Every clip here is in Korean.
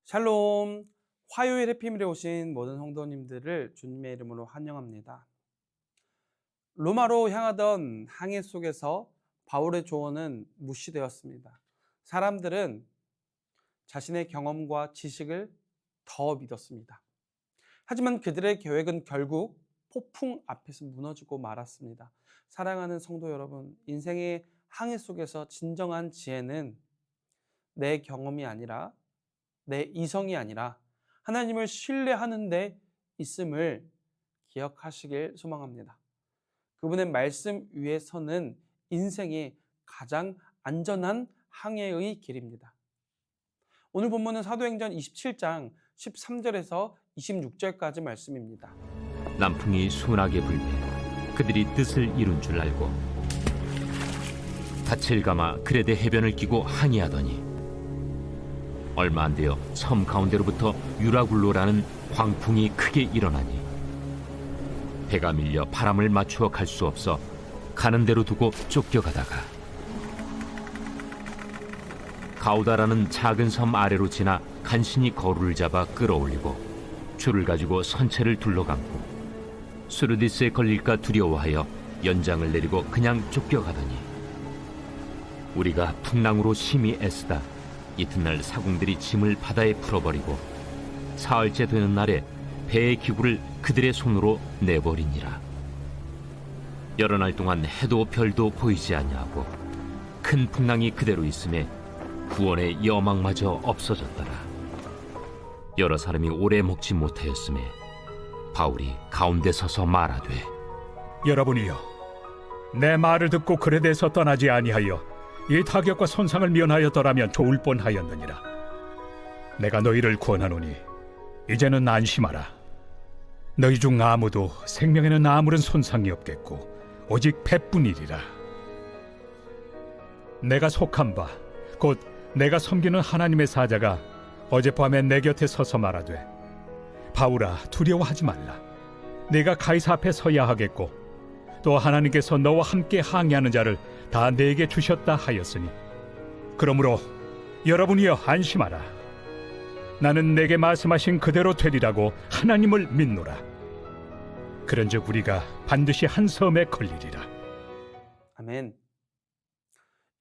샬롬. 화요일 해피밀에 오신 모든 성도님들을 주님의 이름으로 환영합니다. 로마로 향하던 항해 속에서 바울의 조언은 무시되었습니다. 사람들은 자신의 경험과 지식을 더 믿었습니다. 하지만 그들의 계획은 결국 폭풍 앞에서 무너지고 말았습니다. 사랑하는 성도 여러분, 인생의 항해 속에서 진정한 지혜는 내 경험이 아니라, 내 이성이 아니라 하나님을 신뢰하는 데 있음을 기억하시길 소망합니다. 그분의 말씀 위에 서는 인생의 가장 안전한 항해의 길입니다. 오늘 본문은 사도행전 27장 13절에서 26절까지 말씀입니다. 남풍이 순하게 불매 그들이 뜻을 이룬 줄 알고 닻을 감아 그레데 해변을 끼고 항해하더니 얼마 안 되어 섬 가운데로부터 유라굴로라는 광풍이 크게 일어나니 배가 밀려 바람을 맞추어 갈 수 없어 가는 대로 두고 쫓겨가다가 가우다라는 작은 섬 아래로 지나 간신히 거루를 잡아 끌어올리고 줄을 가지고 선체를 둘러감고 수르디스에 걸릴까 두려워하여 연장을 내리고 그냥 쫓겨가더니 우리가 풍랑으로 심히 애쓰다 이튿날 사공들이 짐을 바다에 풀어버리고 사흘째 되는 날에 배의 기구를 그들의 손으로 내버리니라. 여러 날 동안 해도 별도 보이지 아니하고 큰 풍랑이 그대로 있음에 구원의 여망마저 없어졌더라. 여러 사람이 오래 먹지 못하였음에 바울이 가운데 서서 말하되 여러분이여, 내 말을 듣고 그레데에서 떠나지 아니하여 이 타격과 손상을 면하였더라면 좋을 뻔하였느니라. 내가 너희를 구원하노니 이제는 안심하라. 너희 중 아무도 생명에는 아무런 손상이 없겠고 오직 배뿐이리라. 내가 속한 바 곧 내가 섬기는 하나님의 사자가 어젯밤에 내 곁에 서서 말하되 바울아, 두려워하지 말라. 네가 가이사 앞에 서야 하겠고 또 하나님께서 너와 함께 항해하는 자를 다 내게 주셨다 하였으니 그러므로 여러분이여 안심하라. 나는 내게 말씀하신 그대로 되리라고 하나님을 믿노라. 그런즉 우리가 반드시 한 섬에 걸리리라. 아멘.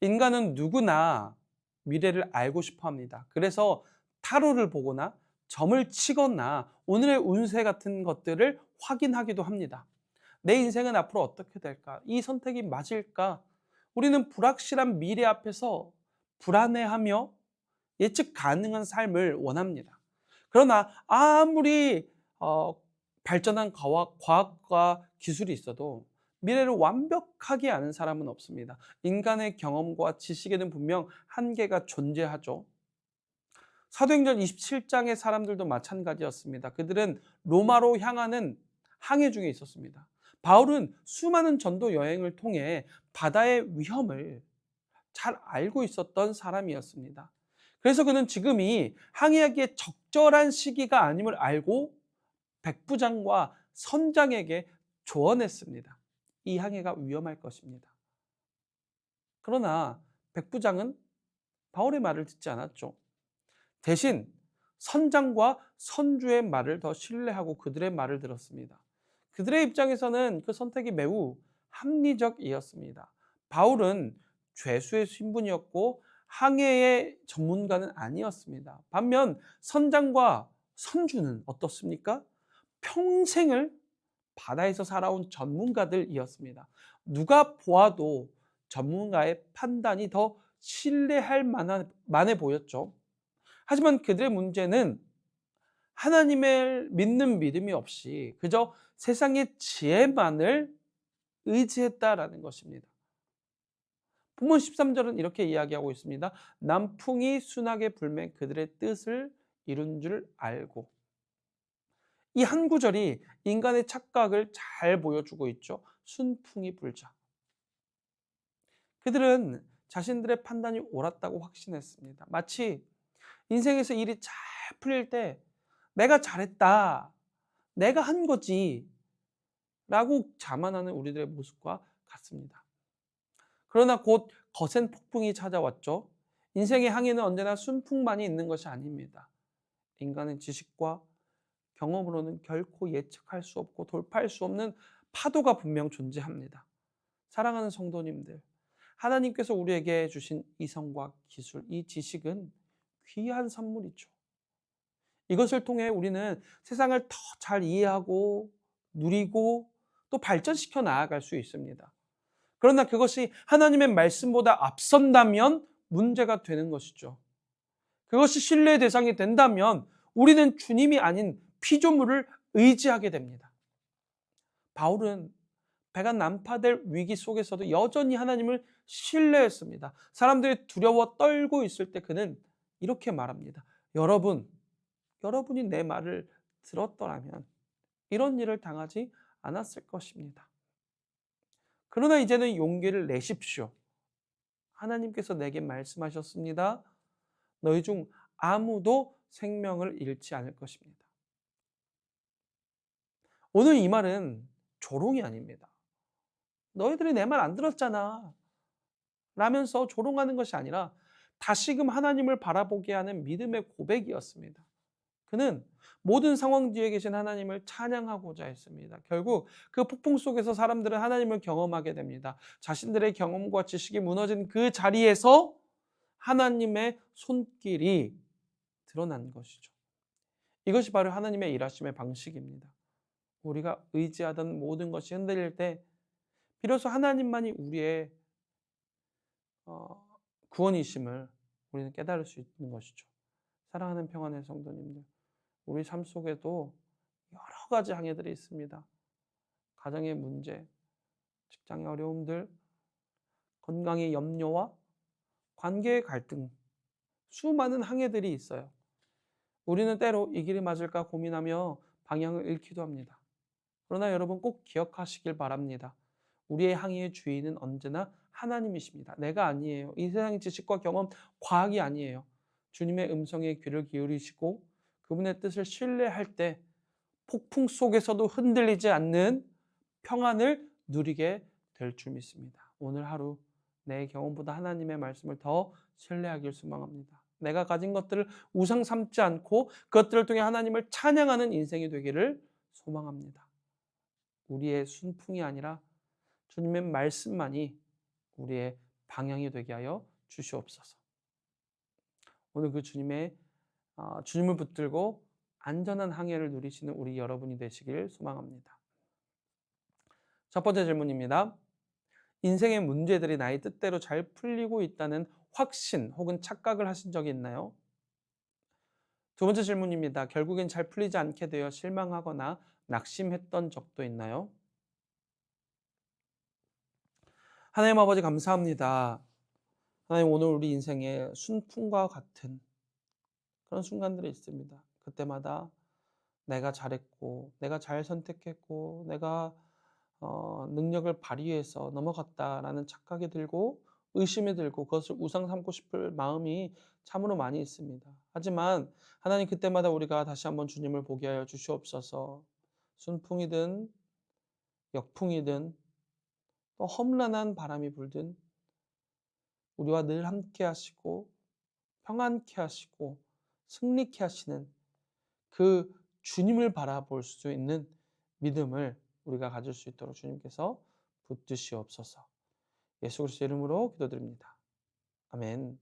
인간은 누구나 미래를 알고 싶어 합니다. 그래서 타로를 보거나 점을 치거나 오늘의 운세 같은 것들을 확인하기도 합니다. 내 인생은 앞으로 어떻게 될까? 이 선택이 맞을까? 우리는 불확실한 미래 앞에서 불안해하며 예측 가능한 삶을 원합니다. 그러나 아무리 발전한 과학과 기술이 있어도 미래를 완벽하게 아는 사람은 없습니다. 인간의 경험과 지식에는 분명 한계가 존재하죠. 사도행전 27장의 사람들도 마찬가지였습니다. 그들은 로마로 향하는 항해 중에 있었습니다. 바울은 수많은 전도 여행을 통해 바다의 위험을 잘 알고 있었던 사람이었습니다. 그래서 그는 지금이 항해하기에 적절한 시기가 아님을 알고 백부장과 선장에게 조언했습니다. 이 항해가 위험할 것입니다. 그러나 백부장은 바울의 말을 듣지 않았죠. 대신 선장과 선주의 말을 더 신뢰하고 그들의 말을 들었습니다. 그들의 입장에서는 그 선택이 매우 합리적이었습니다. 바울은 죄수의 신분이었고 항해의 전문가는 아니었습니다. 반면 선장과 선주는 어떻습니까? 평생을 바다에서 살아온 전문가들이었습니다. 누가 보아도 전문가의 판단이 더 신뢰할 만해 보였죠. 하지만 그들의 문제는 하나님을 믿는 믿음이 없이 그저 세상의 지혜만을 의지했다라는 것입니다. 본문 13절은 이렇게 이야기하고 있습니다. 남풍이 순하게 불매 그들의 뜻을 이룬 줄 알고. 이 한 구절이 인간의 착각을 잘 보여주고 있죠. 순풍이 불자. 그들은 자신들의 판단이 옳았다고 확신했습니다. 마치 인생에서 일이 잘 풀릴 때 내가 잘했다, 내가 한 거지 라고 자만하는 우리들의 모습과 같습니다. 그러나 곧 거센 폭풍이 찾아왔죠. 인생의 항해는 언제나 순풍만이 있는 것이 아닙니다. 인간의 지식과 경험으로는 결코 예측할 수 없고 돌파할 수 없는 파도가 분명 존재합니다. 사랑하는 성도님들, 하나님께서 우리에게 주신 이성과 기술, 이 지식은 귀한 선물이죠. 이것을 통해 우리는 세상을 더 잘 이해하고 누리고 또 발전시켜 나아갈 수 있습니다. 그러나 그것이 하나님의 말씀보다 앞선다면 문제가 되는 것이죠. 그것이 신뢰의 대상이 된다면 우리는 주님이 아닌 피조물을 의지하게 됩니다. 바울은 배가 난파될 위기 속에서도 여전히 하나님을 신뢰했습니다. 사람들이 두려워 떨고 있을 때 그는 이렇게 말합니다. 여러분이 내 말을 들었더라면 이런 일을 당하지 않았을 것입니다. 그러나 이제는 용기를 내십시오. 하나님께서 내게 말씀하셨습니다. 너희 중 아무도 생명을 잃지 않을 것입니다. 오늘 이 말은 조롱이 아닙니다. 너희들이 내 말 안 들었잖아 라면서 조롱하는 것이 아니라 다시금 하나님을 바라보게 하는 믿음의 고백이었습니다. 그는 모든 상황 뒤에 계신 하나님을 찬양하고자 했습니다. 결국 그 폭풍 속에서 사람들은 하나님을 경험하게 됩니다. 자신들의 경험과 지식이 무너진 그 자리에서 하나님의 손길이 드러난 것이죠. 이것이 바로 하나님의 일하심의 방식입니다. 우리가 의지하던 모든 것이 흔들릴 때 비로소 하나님만이 우리의 구원이심을 우리는 깨달을 수 있는 것이죠. 사랑하는 평안의 성도님들, 우리 삶 속에도 여러 가지 항해들이 있습니다. 가정의 문제, 직장의 어려움들, 건강의 염려와 관계의 갈등, 수많은 항해들이 있어요. 우리는 때로 이 길이 맞을까 고민하며 방향을 잃기도 합니다. 그러나 여러분 꼭 기억하시길 바랍니다. 우리의 항해의 주인은 언제나 하나님이십니다. 내가 아니에요. 이 세상의 지식과 경험, 과학이 아니에요. 주님의 음성에 귀를 기울이시고 그분의 뜻을 신뢰할 때 폭풍 속에서도 흔들리지 않는 평안을 누리게 될 줄 믿습니다. 오늘 하루 내 경험보다 하나님의 말씀을 더 신뢰하길 소망합니다. 내가 가진 것들을 우상 삼지 않고 그것들을 통해 하나님을 찬양하는 인생이 되기를 소망합니다. 우리의 순풍이 아니라 주님의 말씀만이 우리의 방향이 되게 하여 주시옵소서. 오늘 그 주님을 붙들고 안전한 항해를 누리시는 우리 여러분이 되시길 소망합니다. 첫 번째 질문입니다. 인생의 문제들이 나의 뜻대로 잘 풀리고 있다는 확신 혹은 착각을 하신 적이 있나요? 두 번째 질문입니다. 결국엔 잘 풀리지 않게 되어 실망하거나 낙심했던 적도 있나요? 하나님 아버지 감사합니다. 하나님 오늘 우리 인생에 순풍과 같은 그런 순간들이 있습니다. 그때마다 내가 잘했고 내가 잘 선택했고 내가 능력을 발휘해서 넘어갔다라는 착각이 들고 의심이 들고 그것을 우상 삼고 싶을 마음이 참으로 많이 있습니다. 하지만 하나님 그때마다 우리가 다시 한번 주님을 보게 하여 주시옵소서. 순풍이든 역풍이든 또 험난한 바람이 불든 우리와 늘 함께 하시고 평안케 하시고 승리케 하시는 그 주님을 바라볼 수 있는 믿음을 우리가 가질 수 있도록 주님께서 붙드시옵소서. 예수 그리스도의 이름으로 기도드립니다. 아멘.